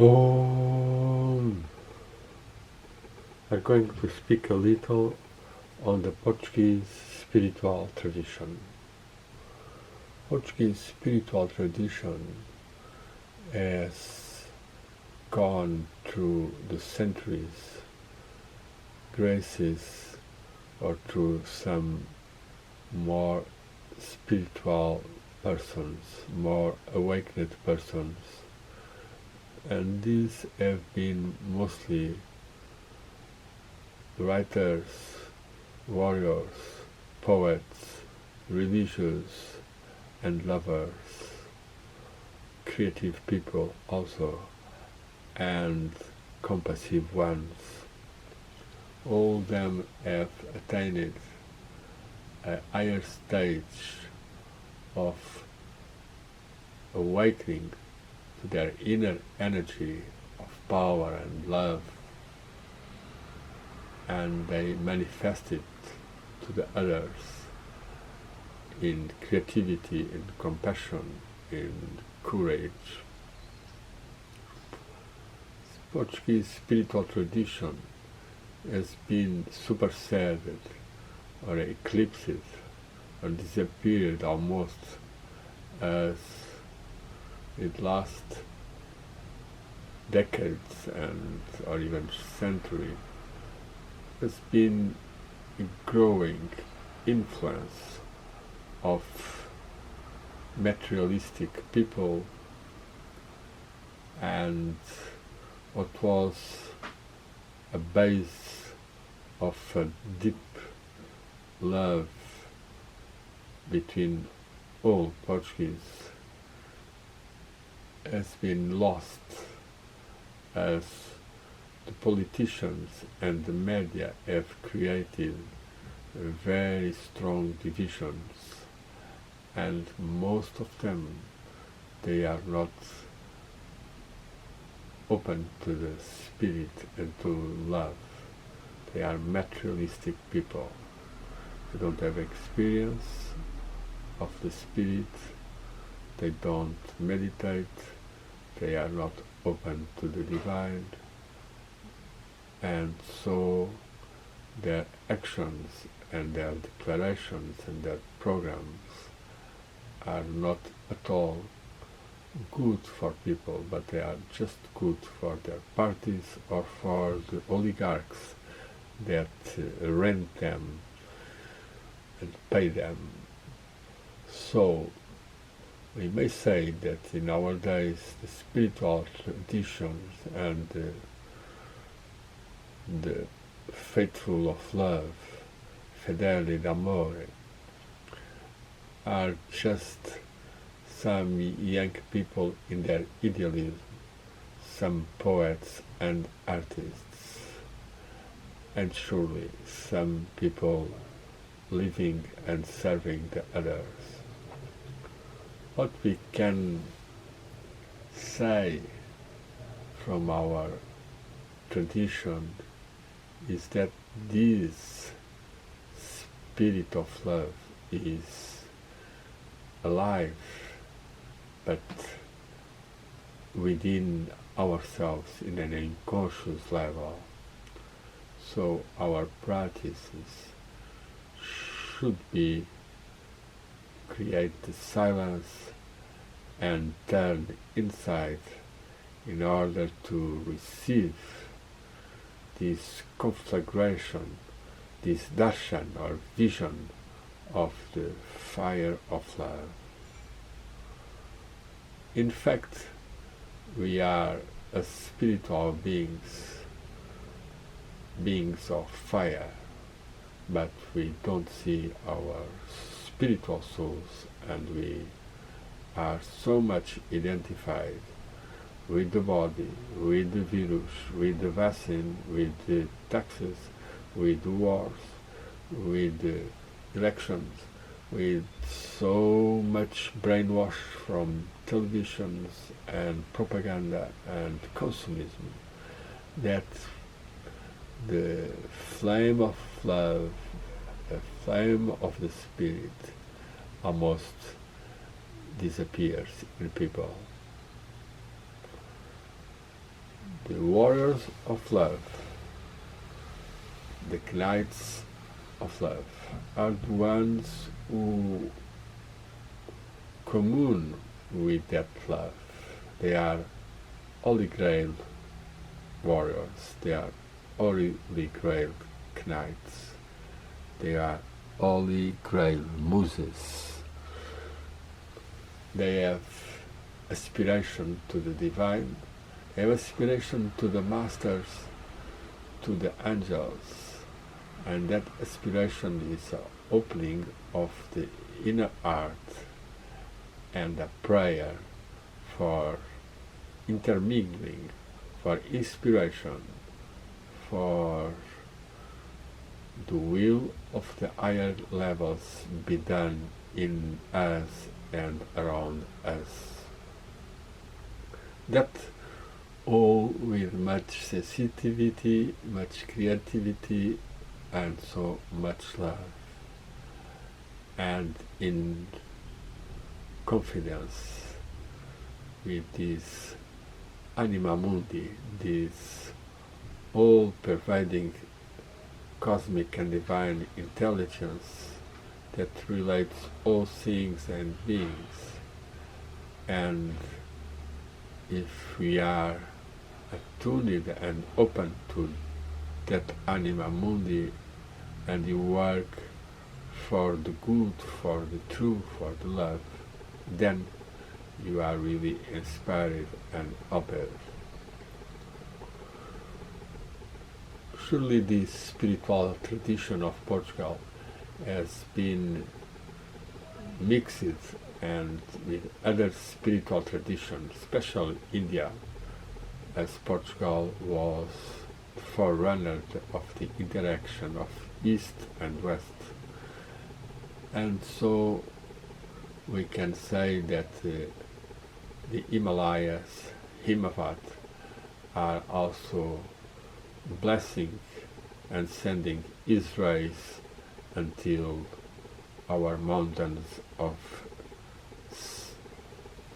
I'm going to speak a little on the Portuguese spiritual tradition. Portuguese spiritual tradition has gone through the centuries, graces, or through some more spiritual persons, more awakened persons, and these have been mostly writers, warriors, poets, religious and lovers, creative people also, and compassive ones. All of them have attained a higher stage of awakening to their inner energy of power and love, and they manifest it to the others in creativity, in compassion, in courage. Portuguese spiritual tradition has been superseded or eclipsed or disappeared almost as it lasts decades and or even centuries. Has been a growing influence of materialistic people, and what was a base of a deep love between all Portuguese has been lost as the politicians and the media have created very strong divisions, and most of them, they are not open to the spirit and to love. They are materialistic people. They don't have experience of the spirit, they don't meditate, they are not open to the divine, and so their actions and their declarations and their programs are not at all good for people, but they are just good for their parties or for the oligarchs that rent them and pay them. So we may say that in our days the spiritual traditions and the faithful of love, fedeli d'amore, are just some young people in their idealism, some poets and artists, and surely some people living and serving the others. What we can say from our tradition is that this spirit of love is alive, but within ourselves in an unconscious level. So our practices should be create the silence and turn inside in order to receive this conflagration, this darshan or vision of the fire of love. In fact, we are as spiritual beings of fire, but we don't see our spiritual souls, and we are so much identified with the body, with the virus, with the vaccine, with the taxes, with the wars, with the elections, with so much brainwash from televisions and propaganda and consumism, that the flame of love, the flame of the spirit almost disappears in people. The warriors of love, the knights of love, are the ones who commune with that love. They are Holy Grail warriors, they are Holy Grail knights, they are Holy Grail muses. They have aspiration to the divine, they have aspiration to the masters, to the angels, and that aspiration is an opening of the inner heart and a prayer for intermingling, for inspiration, for the will of the higher levels be done in us and around us. That all with much sensitivity, much creativity, and so much love, and in confidence with this anima mundi, this all-pervading cosmic and divine intelligence that relates all things and beings. And if we are attuned and open to that anima mundi, and you work for the good, for the true, for the love, then you are really inspired and open. Surely this spiritual tradition of Portugal has been mixed and with other spiritual traditions, especially India, as Portugal was forerunner of the interaction of East and West. And so we can say that the Himalayas, Himavat, are also blessing and sending his rays until our mountains of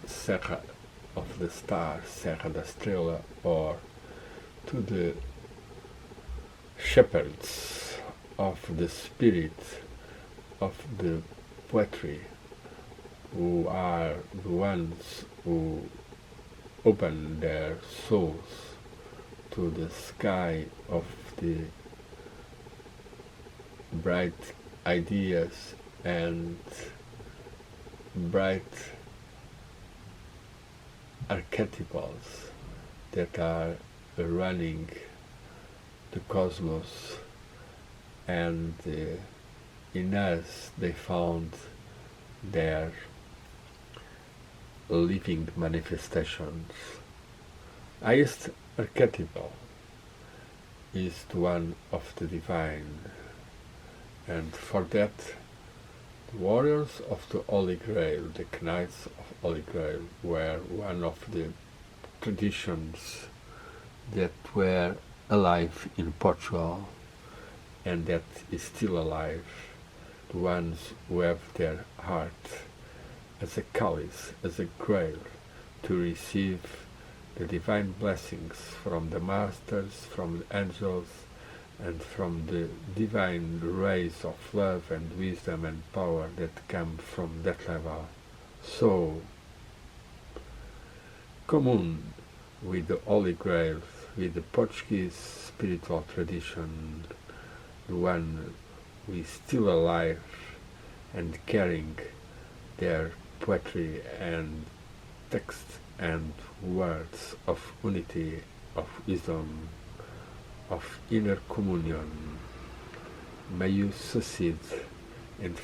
Serra of the Star, Serra da Estrela, or to the shepherds of the spirit of the poetry, who are the ones who open their souls to the sky of the bright ideas and bright archetypals that are running the cosmos, and in us they found their living manifestations. Highest archetypal is the one of the divine, and for that the warriors of the Holy Grail, the knights of Holy Grail, were one of the traditions that were alive in Portugal and that is still alive, the ones who have their heart as a chalice, as a grail, to receive the divine blessings from the masters, from the angels, and from the divine rays of love and wisdom and power that come from that level. So, commune with the Holy Grail, with the Portuguese spiritual tradition, the one who is still alive and carrying their poetry and text and words of unity, of wisdom, of inner communion. May you succeed in